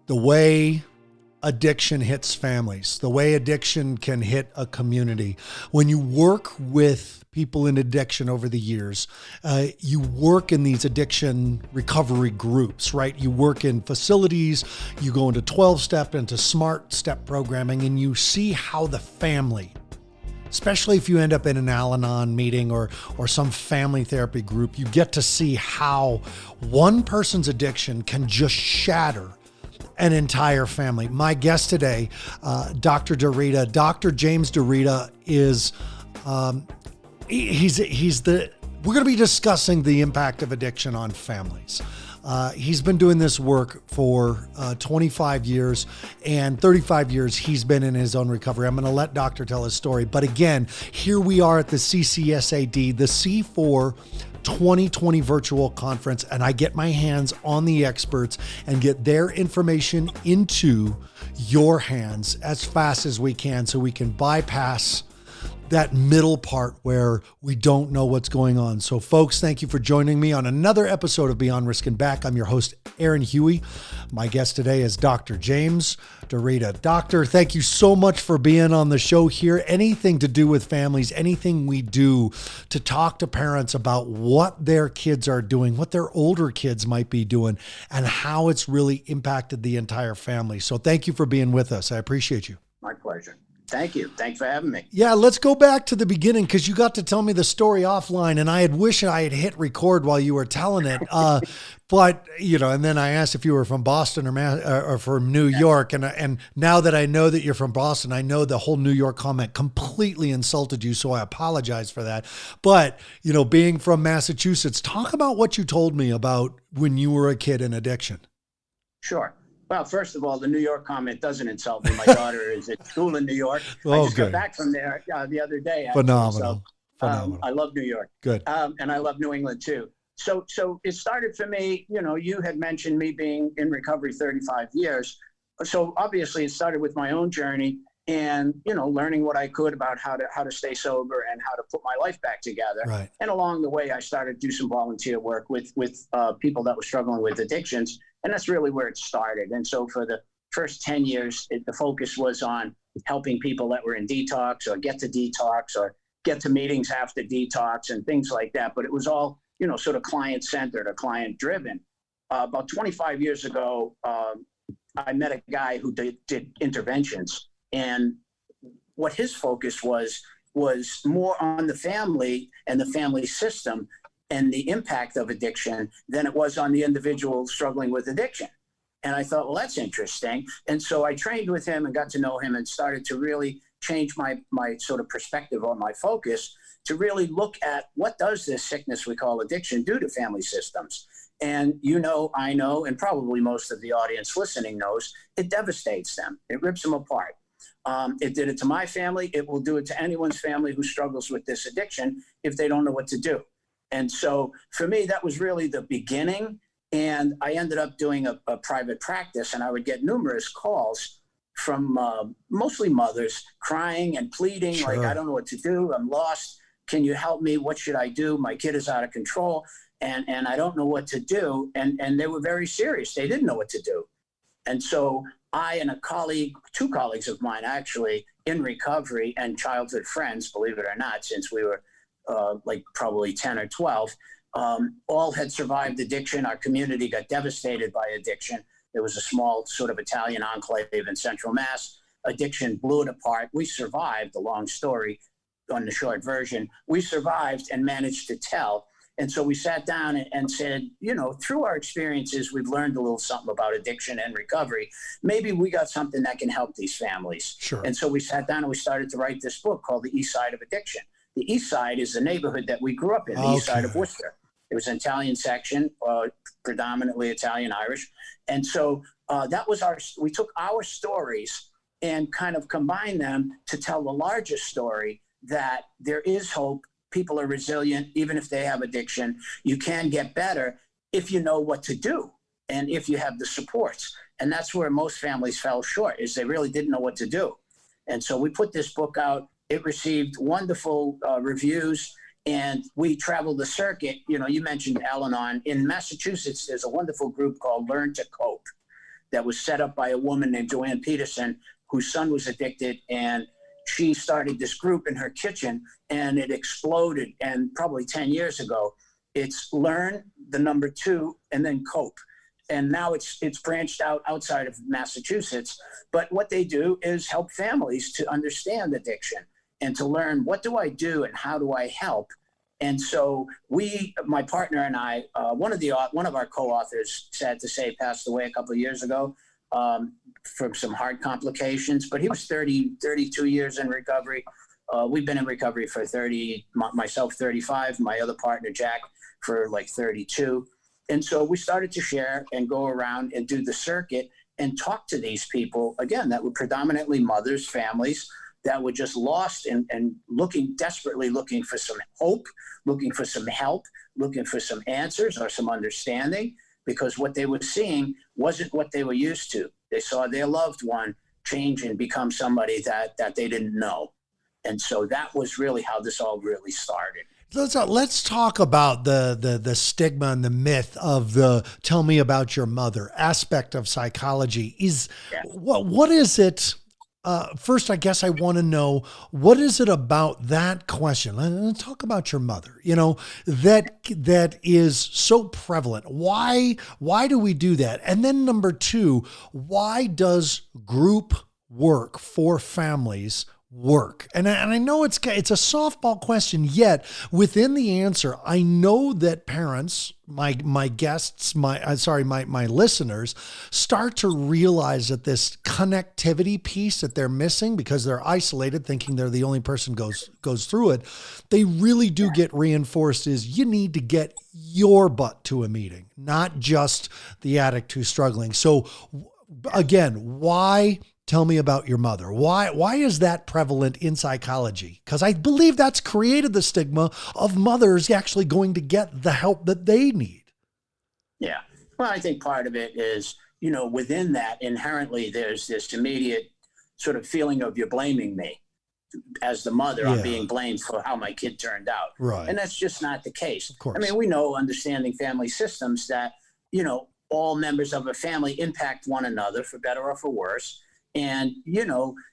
the way addiction hits families, the way addiction can hit a community. When you work with people in addiction over the years, you work in these addiction recovery groups, right? You work in facilities, you go into 12-step, into SMART step programming, and you see how the family, especially if you end up in an Al-Anon meeting or some family therapy group, you get to see how one person's addiction can just shatter an entire family. My guest today, Dr. DeRita, Dr. James DeRita is, we're going to be discussing the impact of addiction on families. He's been doing this work for 25 years, and 35 years he's been in his own recovery. I'm going to let Doctor tell his story. But again, here we are at the CCSAD, the C4 2020 virtual conference, and I get my hands on the experts and get their information into your hands as fast as we can so we can bypass that middle part where we don't know what's going on. So folks, thank you for joining me on another episode of Beyond Risk and Back. I'm your host, Aaron Huey. My guest today is Dr. James DeRita. Doctor, thank you so much for being on the show here. Anything to do with families, anything we do to talk to parents about what their kids are doing, what their older kids might be doing, and how it's really impacted the entire family. So thank you for being with us. I appreciate you. My pleasure. Thank you. Thanks for having me. Yeah, let's go back to the beginning because you got to tell me the story offline, and I had wished I had hit record while you were telling it. But and then I asked if you were from Boston or from New York, and now that I know that you're from Boston, I know the whole New York comment completely insulted you, so I apologize for that. But being from Massachusetts, talk about what you told me about when you were a kid in addiction. Sure. Well, first of all, the New York comment doesn't insult me. My daughter is at school in New York. I just got back from there the other day. Actually. Phenomenal. I love New York. Good. And I love New England too. So it started for me, you had mentioned me being in recovery 35 years. So obviously it started with my own journey and, learning what I could about how to stay sober and how to put my life back together. Right. And along the way, I started to do some volunteer work with people that were struggling with addictions. And that's really where it started. And so for the first 10 years, the focus was on helping people that were in detox or get to detox or get to meetings after detox and things like that. But it was all, sort of client-centered or client-driven. About 25 years ago, I met a guy who did interventions. And what his focus was more on the family and the family system and the impact of addiction than it was on the individual struggling with addiction. And I thought, well, that's interesting. And so I trained with him and got to know him and started to really change my sort of perspective on my focus to really look at what does this sickness we call addiction do to family systems. And I know, and probably most of the audience listening knows, it devastates them. It rips them apart. It did it to my family. It will do it to anyone's family who struggles with this addiction if they don't know what to do. And so for me, that was really the beginning. And I ended up doing a private practice, and I would get numerous calls from mostly mothers crying and pleading, Sure. like, I don't know what to do. I'm lost. Can you help me? What should I do? My kid is out of control and I don't know what to do. And they were very serious. They didn't know what to do. And so I and two colleagues of mine actually in recovery and childhood friends, believe it or not, since we were probably 10 or 12, all had survived addiction. Our community got devastated by addiction. There was a small sort of Italian enclave in Central Mass. Addiction blew it apart. We survived, a long story on the short version. We survived and managed to tell. And so we sat down and said, through our experiences, we've learned a little something about addiction and recovery. Maybe we got something that can help these families. Sure. And so we sat down and we started to write this book called The East Side of Addiction. The East Side is the neighborhood that we grew up in, the East Side of Worcester. It was an Italian section, predominantly Italian-Irish. And so we took our stories and kind of combined them to tell the larger story that there is hope. People are resilient, even if they have addiction. You can get better if you know what to do and if you have the supports. And that's where most families fell short, is they really didn't know what to do. And so we put this book out. It received wonderful reviews, and we traveled the circuit. You mentioned Al-Anon. In Massachusetts, there's a wonderful group called Learn to Cope that was set up by a woman named Joanne Peterson, whose son was addicted, and she started this group in her kitchen, and it exploded. And probably 10 years ago, it's learn, the number 2, and then cope. And now it's branched out outside of Massachusetts. But what they do is help families to understand addiction and to learn, what do I do and how do I help? And so my partner and I, one of our co-authors, sad to say, passed away a couple of years ago from some heart complications, but he was 32 years in recovery. We've been in recovery for 30, myself 35, my other partner, Jack, for like 32. And so we started to share and go around and do the circuit and talk to these people, again, that were predominantly mothers, families that were just lost and desperately looking for some hope, looking for some help, looking for some answers or some understanding, because what they were seeing wasn't what they were used to. They saw their loved one change and become somebody that they didn't know. And so that was really how this all really started. Let's talk about the stigma and the myth of the "tell me about your mother" aspect of psychology. What is it? First, I guess I want to know, what is it about that question? Let's talk about your mother. That is so prevalent. Why do we do that? And then number 2, why does group work for families work? And I know it's a softball question, yet within the answer, I know that parents, my guests, my listeners, start to realize that this connectivity piece that they're missing because they're isolated, thinking they're the only person goes through it. They really do get reinforced is you need to get your butt to a meeting, not just the addict who's struggling. So again, why? Tell me about your mother. Why is that prevalent in psychology? Because I believe that's created the stigma of mothers actually going to get the help that they need. Yeah. Well, I think part of it is, within that inherently there's this immediate sort of feeling of you're blaming me as the mother. I'm being blamed for how my kid turned out. Right. And that's just not the case. Of course. I mean, we know, understanding family systems, that, all members of a family impact one another for better or for worse. And,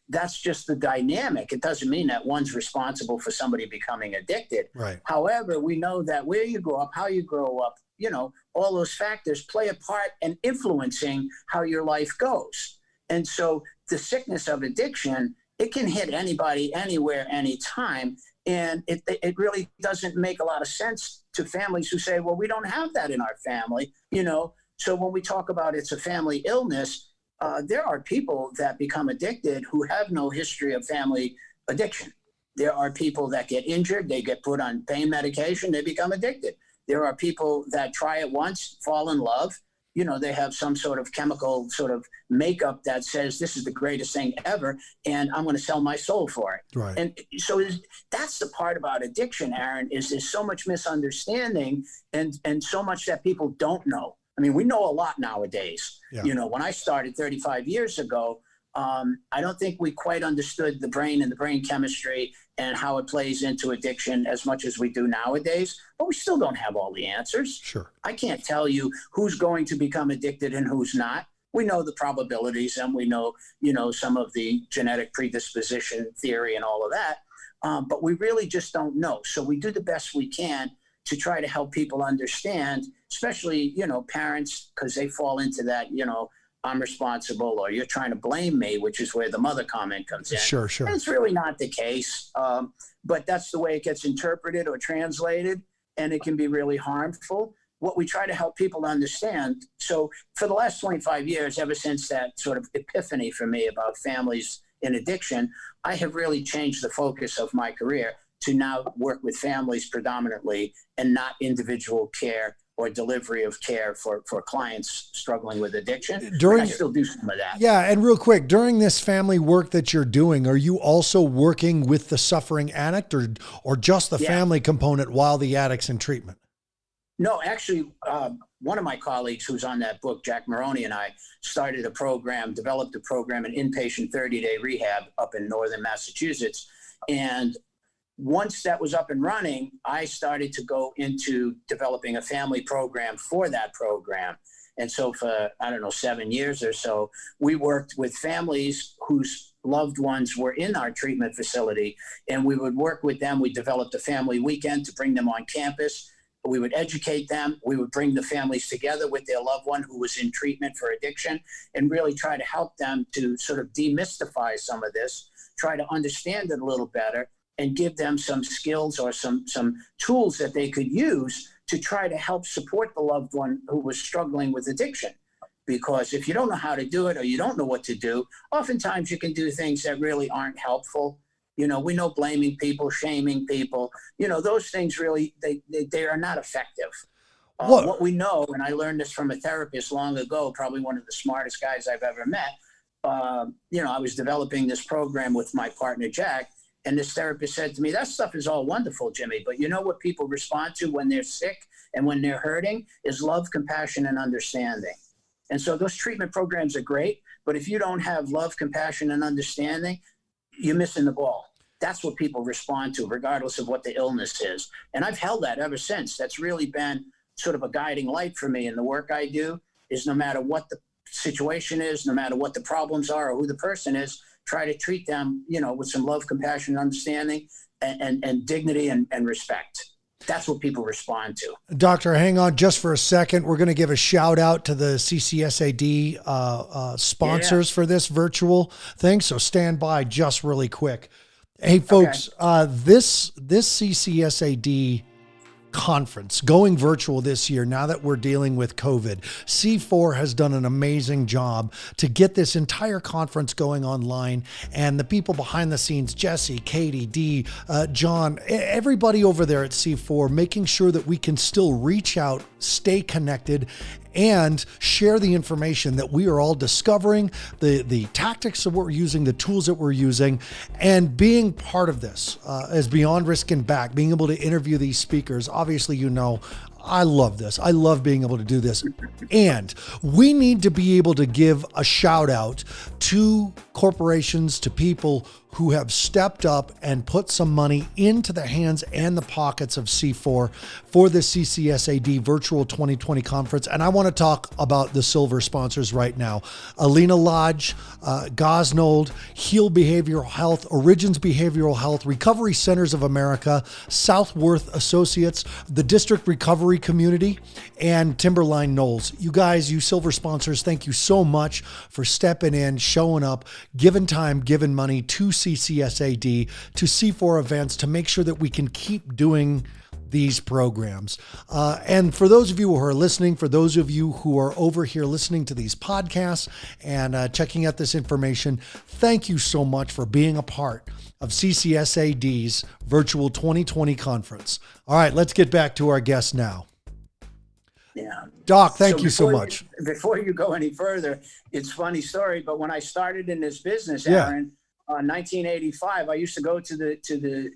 that's just the dynamic. It doesn't mean that one's responsible for somebody becoming addicted. Right. However, we know that where you grow up, how you grow up, all those factors play a part in influencing how your life goes. And so the sickness of addiction, it can hit anybody, anywhere, anytime. And it really doesn't make a lot of sense to families who say, well, we don't have that in our family, So when we talk about it's a family illness, there are people that become addicted who have no history of family addiction. There are people that get injured, they get put on pain medication, they become addicted. There are people that try it once, fall in love, they have some sort of chemical sort of makeup that says this is the greatest thing ever, and I'm going to sell my soul for it. Right. And so that's the part about addiction, Aaron, is there's so much misunderstanding and so much that people don't know. I mean, we know a lot nowadays. Yeah. When I started 35 years ago, I don't think we quite understood the brain and the brain chemistry and how it plays into addiction as much as we do nowadays, but we still don't have all the answers. Sure. I can't tell you who's going to become addicted and who's not. We know the probabilities, and we know, some of the genetic predisposition theory and all of that, but we really just don't know. So we do the best we can to try to help people understand, especially, parents, because they fall into that, I'm responsible, or you're trying to blame me, which is where the mother comment comes in. Sure. And it's really not the case, but that's the way it gets interpreted or translated, and it can be really harmful. What we try to help people understand, so for the last 25 years, ever since that sort of epiphany for me about families in addiction, I have really changed the focus of my career to now work with families predominantly and not individual care or delivery of care for clients struggling with addiction. I still do some of that. Yeah. And real quick, during this family work that you're doing, are you also working with the suffering addict or just the family component while the addict's in treatment? No, actually, one of my colleagues who's on that book, Jack Maroney, and I developed a program, an inpatient 30-day rehab up in northern Massachusetts. And once that was up and running, I started to go into developing a family program for that program. And so for, I don't know, 7 years or so, we worked with families whose loved ones were in our treatment facility, and we would work with them. We developed a family weekend to bring them on campus. We would educate them. We would bring the families together with their loved one who was in treatment for addiction, and really try to help them to sort of demystify some of this, try to understand it a little better, and give them some skills or some tools that they could use to try to help support the loved one who was struggling with addiction. Because if you don't know how to do it, or you don't know what to do, oftentimes you can do things that really aren't helpful. We know blaming people, shaming people, those things really, they are not effective. What we know, and I learned this from a therapist long ago, probably one of the smartest guys I've ever met. I was developing this program with my partner, Jack, and this therapist said to me, that stuff is all wonderful, Jimmy, but you know what people respond to when they're sick and when they're hurting is love, compassion, and understanding. And so those treatment programs are great, but if you don't have love, compassion, and understanding, you're missing the ball. That's what people respond to, regardless of what the illness is. And I've held that ever since. That's really been sort of a guiding light for me in the work I do, is no matter what the situation is, no matter what the problems are or who the person is, try to treat them, with some love, compassion, understanding, and dignity and respect. That's what people respond to. Doctor, hang on just for a second. We're going to give a shout out to the CCSAD sponsors for this virtual thing. So stand by just really quick. Hey, folks, this CCSAD conference going virtual this year, now that we're dealing with COVID, C4 has done an amazing job to get this entire conference going online. And the people behind the scenes, Jesse, Katie, Dee, John, everybody over there at C4, making sure that we can still reach out, stay connected, and share the information that we are all discovering, the tactics that we're using, the tools that we're using, and being part of this as Beyond Risk and Back, being able to interview these speakers. Obviously, I love this. I love being able to do this. And we need to be able to give a shout out to corporations, to people who have stepped up and put some money into the hands and the pockets of C4 for the CCSAD Virtual 2020 Conference. And I want to talk about the silver sponsors right now. Alina Lodge, Gosnold, Heal Behavioral Health, Origins Behavioral Health, Recovery Centers of America, Southworth Associates, the District Recovery Community, and Timberline Knowles. You guys, you silver sponsors, thank you so much for stepping in, showing up, giving time, giving money to CCSAD, to C4 events, to make sure that we can keep doing these programs. And for those of you who are listening, for those of you who are over here listening to these podcasts and checking out this information, thank you so much for being a part of CCSAD's Virtual 2020 Conference. All right, let's get back to our guest now. Yeah. Doc, thank you so much. Before you go any further, it's a funny story, but when I started in this business, Aaron, 1985, I used to go to the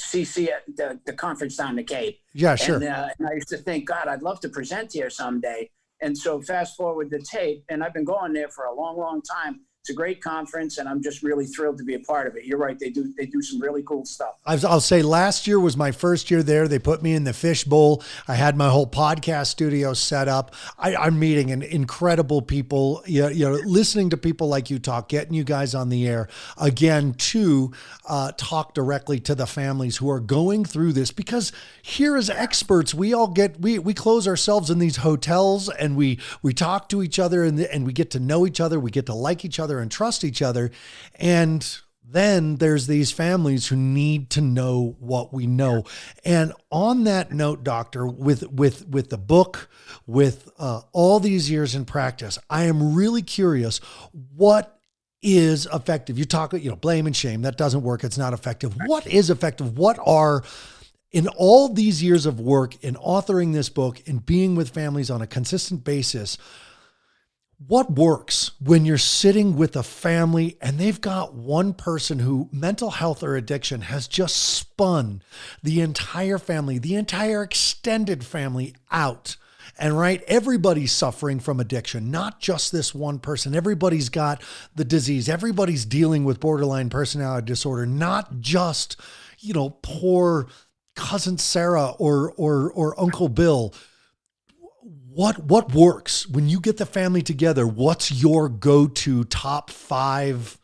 CC, the conference down the Cape. Yeah, sure. And I used to think, God, I'd love to present here someday. And so fast forward the tape, and I've been going there for a long, long time. It's a great conference, and I'm just really thrilled to be a part of it. You're right. They do some really cool stuff. I'll say last year was my first year there. They put me in the fishbowl. I had my whole podcast studio set up. I'm meeting incredible people, listening to people like you talk, getting you guys on the air again to talk directly to the families who are going through this, because here as experts, we close ourselves in these hotels and we talk to each other and we get to know each other. We get to like each other and trust each other. And then there's these families who need to know what we know. And on that note, Doctor, with the book, with all these years in practice, I am really curious, what is effective? You talk, blame and shame. That doesn't work. It's not effective. What is effective? What are, in all these years of work in authoring this book and being with families on a consistent basis, what works when you're sitting with a family and they've got one person who mental health or addiction has just spun the entire family, the entire extended family out? And right, everybody's suffering from addiction, not just this one person. Everybody's got the disease. Everybody's dealing with borderline personality disorder, not just, poor cousin Sarah or Uncle Bill. what works when you get the family together? What's your go-to top 5,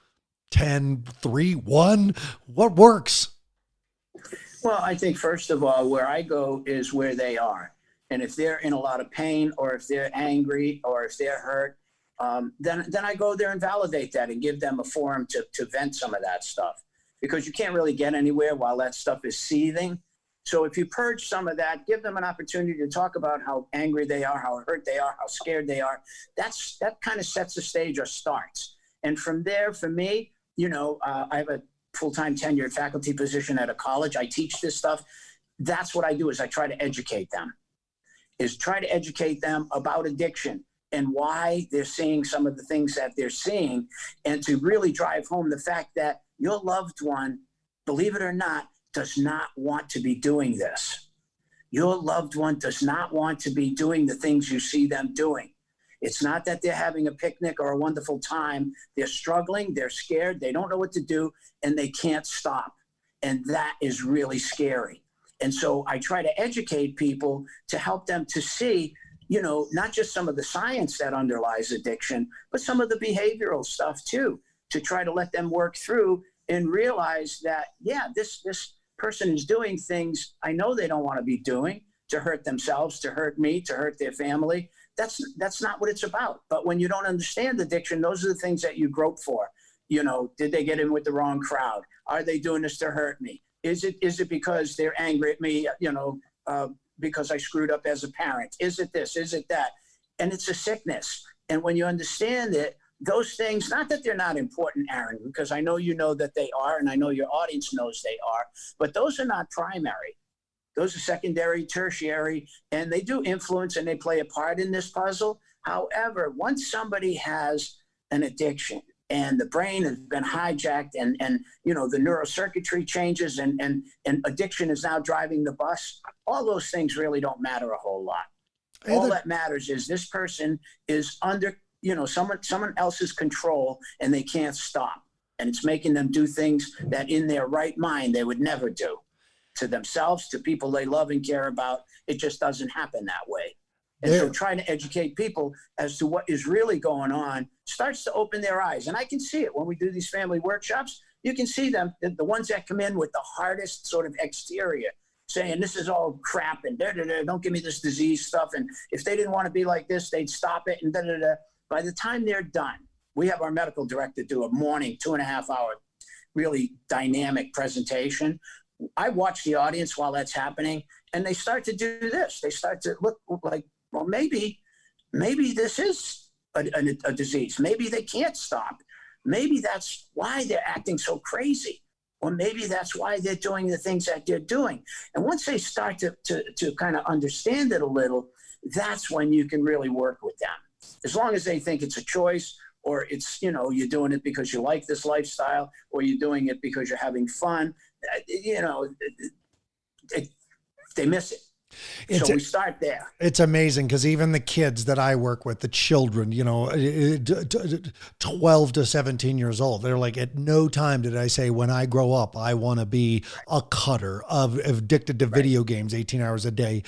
10, 3, 1? What works? Well, I think first of all, where I go is where they are. And if they're in a lot of pain, or if they're angry, or if they're hurt, then I go there and validate that and give them a forum to vent some of that stuff, because you can't really get anywhere while that stuff is seething. So if you purge some of that, give them an opportunity to talk about how angry they are, how hurt they are, how scared they are. That kind of sets the stage or starts. And from there, for me, I have a full-time tenured faculty position at a college. I teach this stuff. That's what I do, is I try to educate them, about addiction and why they're seeing some of the things that they're seeing, and to really drive home the fact that your loved one, believe it or not, does not want to be doing this. Your loved one does not want to be doing the things you see them doing. It's not that they're having a picnic or a wonderful time. They're struggling, they're scared, they don't know what to do, and they can't stop. And that is really scary. And so I try to educate people to help them to see, not just some of the science that underlies addiction, but some of the behavioral stuff too, to try to let them work through and realize that, yeah, this person is doing things I know they don't want to be doing, to hurt themselves, to hurt me, to hurt their family. That's not what it's about. But when you don't understand addiction, those are the things that you grope for. Did they get in with the wrong crowd? Are they doing this to hurt me? Is it because they're angry at me, because I screwed up as a parent? Is it this? Is it that? And it's a sickness. And when you understand it, those things, not that they're not important, Aaron, because I know you know that they are, and I know your audience knows they are, but those are not primary. Those are secondary, tertiary, and they do influence and they play a part in this puzzle. However, once somebody has an addiction and the brain has been hijacked, and the neurocircuitry changes, and addiction is now driving the bus, all those things really don't matter a whole lot. All that matters is this person is under someone else's control, and they can't stop. And it's making them do things that in their right mind they would never do, to themselves, to people they love and care about. It just doesn't happen that way. And so trying to educate people as to what is really going on starts to open their eyes. And I can see it when we do these family workshops. You can see them, the ones that come in with the hardest sort of exterior, saying this is all crap and don't give me this disease stuff. And if they didn't want to be like this, they'd stop it and By the time they're done, we have our medical director do a morning 2.5-hour, really dynamic presentation. I watch the audience while that's happening, and they start to do this. They start to look like, well, maybe this is a disease. Maybe they can't stop. Maybe that's why they're acting so crazy. Or maybe that's why they're doing the things that they're doing. And once they start to kind of understand it a little, that's when you can really work with them. As long as they think it's a choice, or it's, you're doing it because you like this lifestyle, or you're doing it because you're having fun, they miss it. So we start there. It's amazing, because even the kids that I work with, the children, 12 to 17 years old, they're like, at no time did I say, when I grow up, I want to be a cutter, addicted to video games 18 hours a day,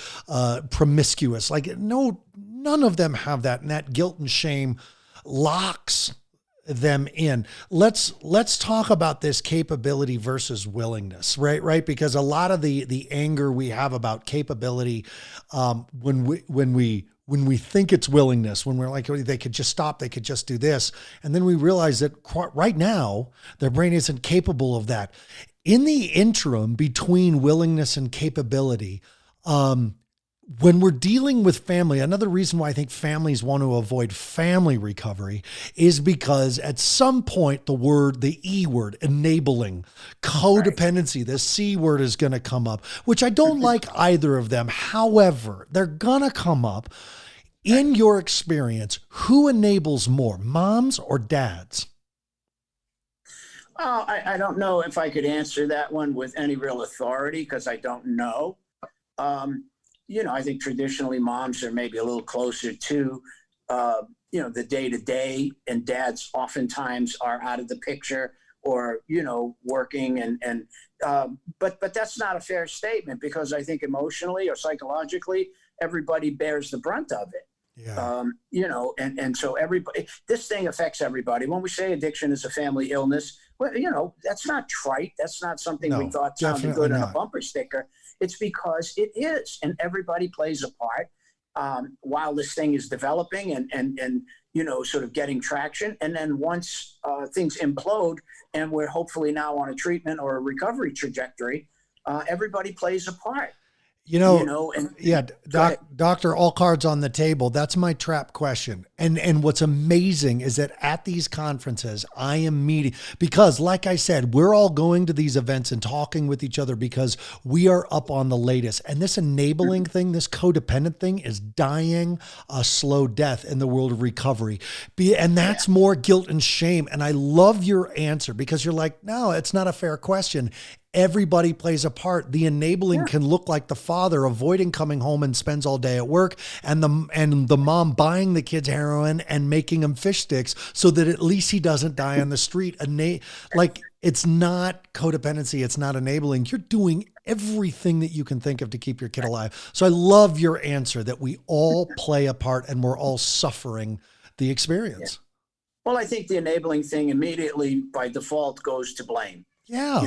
promiscuous. Like, no, none of them have that. And that guilt and shame locks them in. Let's talk about this capability versus willingness, right? Because a lot of the anger we have about capability, when we think it's willingness, when we're like, oh, they could just stop, they could just do this, and then we realize that right now their brain isn't capable of that. In the interim between willingness and capability, when we're dealing with family, another reason why I think families want to avoid family recovery is because at some point the E word, enabling, codependency, the C word is going to come up, which I don't like either of them. However, they're going to come up. In your experience, who enables more, moms or dads? Well, I don't know if I could answer that one with any real authority, because I don't know. I think traditionally moms are maybe a little closer to, the day-to-day, and dads oftentimes are out of the picture, or, working but that's not a fair statement, because I think emotionally or psychologically, everybody bears the brunt of it. Yeah. And so everybody, this thing affects everybody. When we say addiction is a family illness, well, that's not trite. That's not something we No, thought sounded definitely good on a not. bumper sticker. It's because it is, and everybody plays a part while this thing is developing and sort of getting traction. And then once things implode and we're hopefully now on a treatment or a recovery trajectory, everybody plays a part. Doctor, all cards on the table. That's my trap question. And what's amazing is that at these conferences, I am meeting, because like I said, we're all going to these events and talking with each other because we are up on the latest. And this enabling thing, this codependent thing is dying a slow death in the world of recovery. And that's more guilt and shame. And I love your answer because you're like, no, it's not a fair question. Everybody plays a part. The enabling can look like the father avoiding coming home and spends all day at work, and the mom buying the kids heroin and making him fish sticks so that at least he doesn't die on the street. Like, it's not codependency. It's not enabling. You're doing everything that you can think of to keep your kid alive. So I love your answer that we all play a part and we're all suffering the experience. Yeah. Well, I think the enabling thing immediately by default goes to blame. Yeah.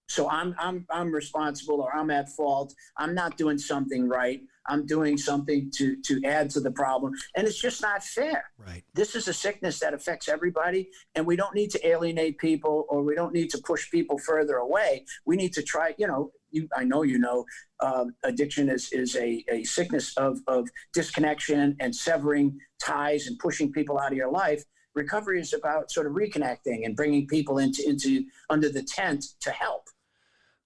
So I'm responsible, or I'm at fault. I'm not doing something right. I'm doing something to add to the problem. And it's just not fair. Right. This is a sickness that affects everybody, and we don't need to alienate people, or we don't need to push people further away. We need to try, addiction is a sickness of disconnection and severing ties and pushing people out of your life. Recovery is about sort of reconnecting and bringing people into under the tent to help.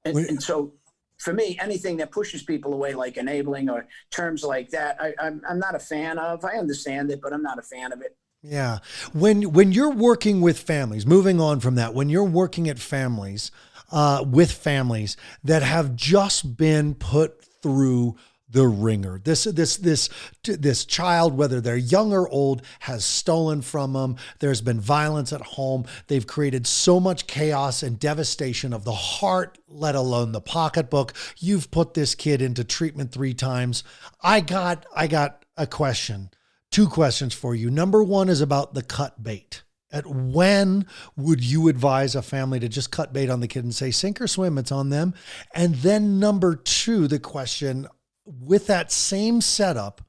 And so for me, anything that pushes people away, like enabling or terms like that, I'm not a fan of. I understand it, but I'm not a fan of it. Yeah. When you're working with families, moving on from that, when you're working at families, with families that have just been put through the ringer. This child, whether they're young or old, has stolen from them. There's been violence at home. They've created so much chaos and devastation of the heart, let alone the pocketbook. You've put this kid into treatment 3 times. I got a question, 2 questions for you. Number 1 is about the cut bait. At when would you advise a family to just cut bait on the kid and say, sink or swim, it's on them? And then number 2, the question, with that same setup,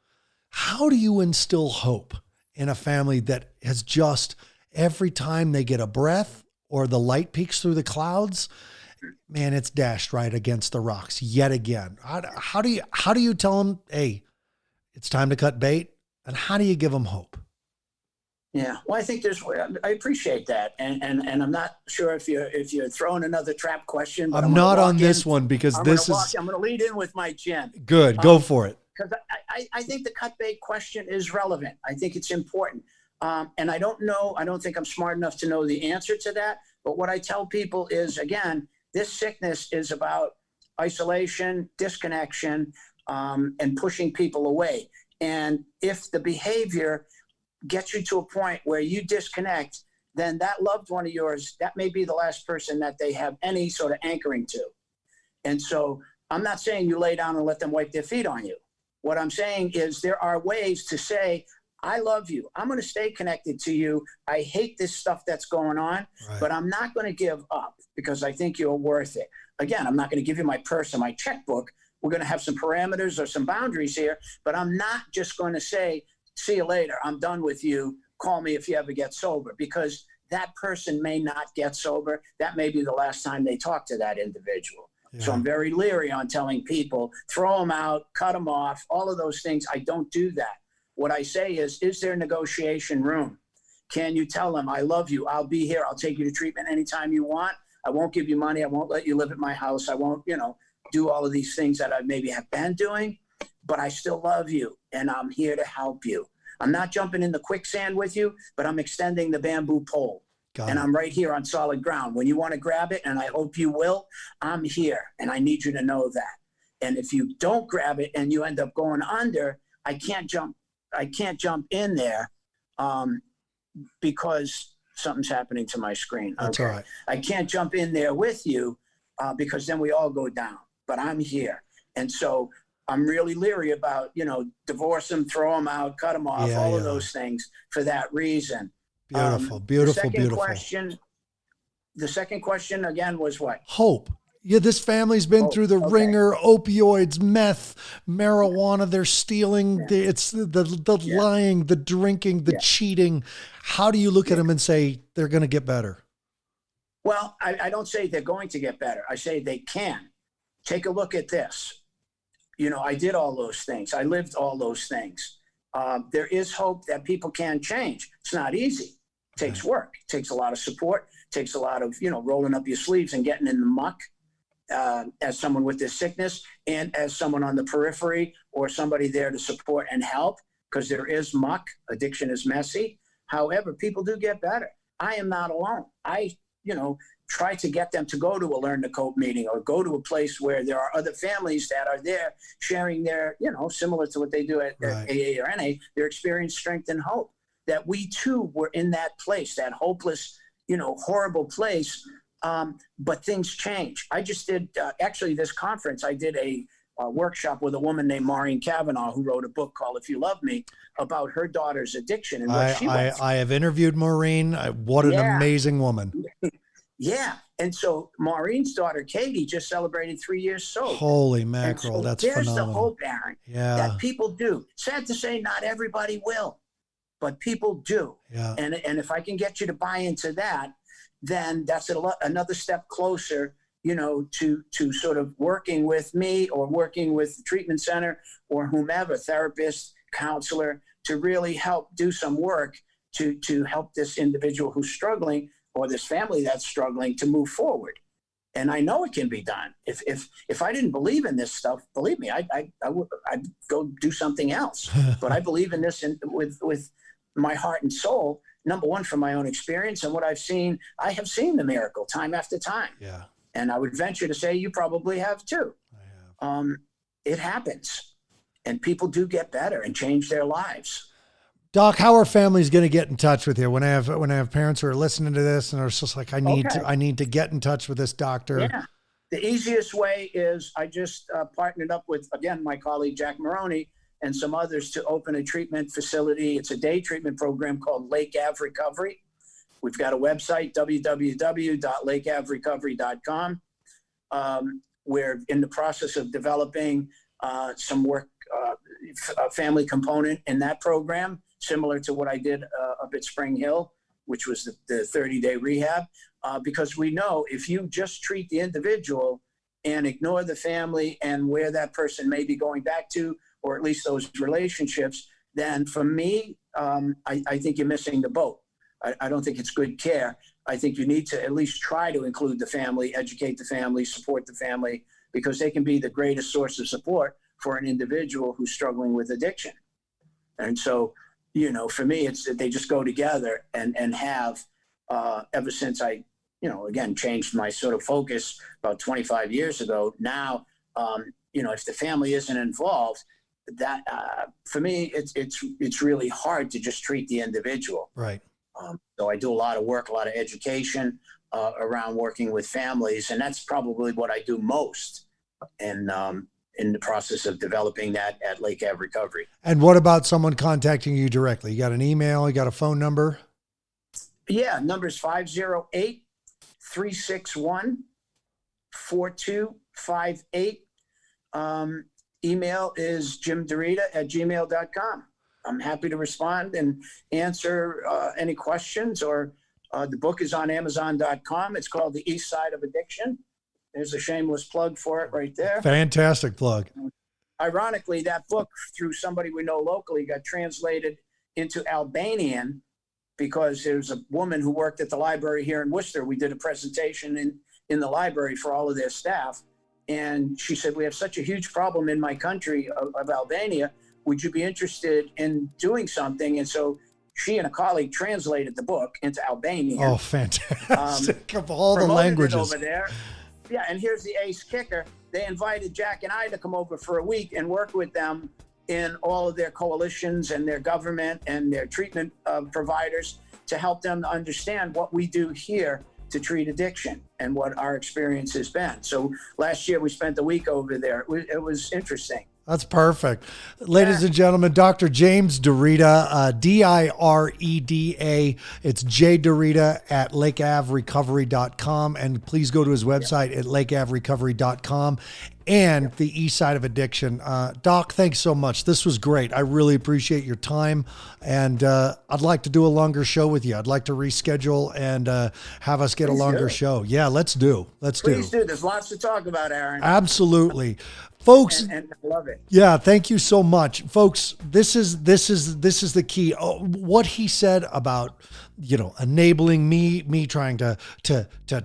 how do you instill hope in a family that has just, every time they get a breath or the light peeks through the clouds, man, it's dashed right against the rocks yet again? How do you tell them, hey, it's time to cut bait? And how do you give them hope? Yeah, well, I think I appreciate that, and I'm not sure if you're throwing another trap question. But I'm not on this one because I'm going to lead in with my chin. Good, go for it. Because I think the cut bait question is relevant. I think it's important, and I don't think I'm smart enough to know the answer to that. But what I tell people is, again, this sickness is about isolation, disconnection, and pushing people away. And if the behavior gets you to a point where you disconnect, then that loved one of yours, that may be the last person that they have any sort of anchoring to. And so I'm not saying you lay down and let them wipe their feet on you. What I'm saying is there are ways to say, I love you. I'm going to stay connected to you. I hate this stuff that's going on, but I'm not going to give up because I think you're worth it. Again, I'm not going to give you my purse or my checkbook. We're going to have some parameters or some boundaries here, but I'm not just going to say, see you later, I'm done with you, call me if you ever get sober, because that person may not get sober. That may be the last time they talk to that individual. Yeah. So I'm very leery on telling people, throw them out, cut them off, all of those things. I don't do that. What I say is there negotiation room? Can you tell them, I love you, I'll be here, I'll take you to treatment anytime you want. I won't give you money, I won't let you live at my house, I won't, do all of these things that I maybe have been doing, but I still love you and I'm here to help you. I'm not jumping in the quicksand with you, but I'm extending the bamboo pole. And I'm right here on solid ground. When you want to grab it, and I hope you will, I'm here and I need you to know that. And if you don't grab it and you end up going under, I can't jump in there because something's happening to my screen. That's all right. I can't jump in there with you because then we all go down, but I'm here. And so I'm really leery about, divorce them, throw them out, cut them off, Yeah, all of yeah. those things for that reason. Beautiful, The beautiful, second beautiful. question, the second question again was what? Hope. Yeah, this family's been Oh, through the okay. ringer, opioids, meth, marijuana. They're stealing. Yeah. It's the Yeah. lying, the drinking, the Yeah. cheating. How do you look at Yeah. them and say they're going to get better? Well, I don't say they're going to get better. I say they can. Take a look at this. I did all those things. I lived all those things. There is hope that people can change. It's not easy. It takes work. It takes a lot of support. It takes a lot of, rolling up your sleeves and getting in the muck as someone with this sickness and as someone on the periphery or somebody there to support and help, because there is muck. Addiction is messy. However, people do get better. I am not alone. I try to get them to go to a Learn to Cope meeting or go to a place where there are other families that are there sharing their, similar to what they do at AA or NA, their experience, strength, and hope. That we too were in that place, that hopeless, horrible place. But things change. I just did, actually, this conference, I did a workshop with a woman named Maureen Cavanaugh, who wrote a book called If You Love Me, about her daughter's addiction and what she went through. I have interviewed Maureen. What an amazing woman. Yeah. And so Maureen's daughter, Katie, just celebrated 3 years sober. Holy mackerel. So that's there's phenomenal. the hope, Aaron, that people do. Sad to say, not everybody will, but people do. Yeah. And if I can get you to buy into that, then that's another step closer, to sort of working with me or working with the treatment center or whomever, therapist, counselor, to really help do some work to help this individual who's struggling or this family that's struggling to move forward. And I know it can be done. If I didn't believe in this stuff, believe me, I'd go do something else. But I believe in this with my heart and soul. Number one, from my own experience and what I've seen, I have seen the miracle time after time. Yeah. And I would venture to say you probably have too. I have. It happens, and people do get better and change their lives. Doc, how are families going to get in touch with you? When I have parents who are listening to this and are just like, I need to get in touch with this doctor. Yeah. The easiest way is I just partnered up with, again, my colleague Jack Maroney and some others to open a treatment facility. It's a day treatment program called Lake Ave Recovery. We've got a website, www.lakeaverecovery.com. We're in the process of developing some work, a family component in that program, similar to what I did up at Spring Hill, which was the 30-day rehab, because we know if you just treat the individual and ignore the family and where that person may be going back to, or at least those relationships, then for me, I think you're missing the boat. I don't think it's good care. I think you need to at least try to include the family, educate the family, support the family, because they can be the greatest source of support for an individual who's struggling with addiction. And so, for me, it's that they just go together and have, ever since I, again, changed my sort of focus about 25 years ago. Now, if the family isn't involved, that for me, it's really hard to just treat the individual. Right. So I do a lot of work, a lot of education around working with families, and that's probably what I do most in the process of developing that at Lake Ave Recovery. And what about someone contacting you directly? You got an email? You got a phone number? Yeah, number is 508-361-4258. Email is jimderita@gmail.com. I'm happy to respond and answer any questions, or the book is on Amazon.com. It's called The East Side of Addiction. There's a shameless plug for it right there. Fantastic plug. Ironically, that book, through somebody we know locally, got translated into Albanian because there's a woman who worked at the library here in Worcester. We did a presentation in the library for all of their staff. And she said, we have such a huge problem in my country of Albania. Would you be interested in doing something? And so she and a colleague translated the book into Albanian. Oh, fantastic. Of all the languages. Over there. Yeah, and here's the ace kicker. They invited Jack and I to come over for a week and work with them in all of their coalitions and their government and their treatment providers to help them to understand what we do here to treat addiction and what our experience has been. So last year we spent a week over there. It was interesting. That's perfect. Ladies and gentlemen, Dr. James Dorita, DIREDA. It's J Dorita at lakeavrecovery.com. And please go to his website at lakeavrecovery.com and the East Side of Addiction. Doc, thanks so much. This was great. I really appreciate your time. And I'd like to do a longer show with you. I'd like to reschedule and have us get a longer show. Yeah, let's do. Please do. There's lots to talk about, Aaron. Absolutely. Folks, and I love it. yeah, thank you so much, folks. This is the key. Oh, what he said about, enabling me trying to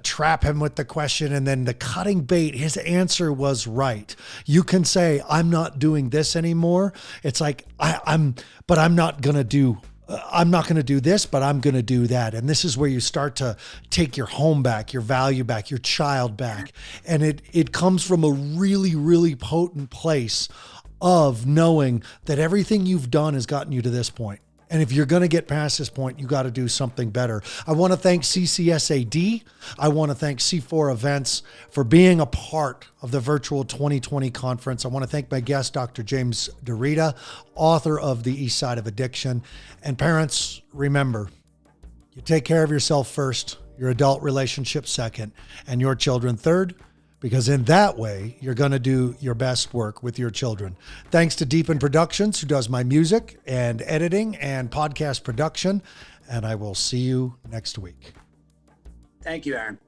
trap him with the question, and then the cutting bait. His answer was right. You can say, I'm not doing this anymore. It's like I'm not gonna do this, but I'm going to do that. And this is where you start to take your home back, your value back, your child back. And it comes from a really, really potent place of knowing that everything you've done has gotten you to this point. And if you're going to get past this point, you got to do something better. I want to thank CCSAD. I want to thank C4 Events for being a part of the virtual 2020 conference. I want to thank my guest, Dr. James Dorita, author of The East Side of Addiction. And parents, remember, you take care of yourself first, your adult relationship second, and your children third. Because in that way, you're going to do your best work with your children. Thanks to Deepen Productions, who does my music and editing and podcast production. And I will see you next week. Thank you, Aaron.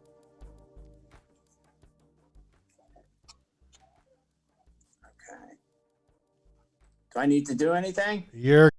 Okay. Do I need to do anything? You're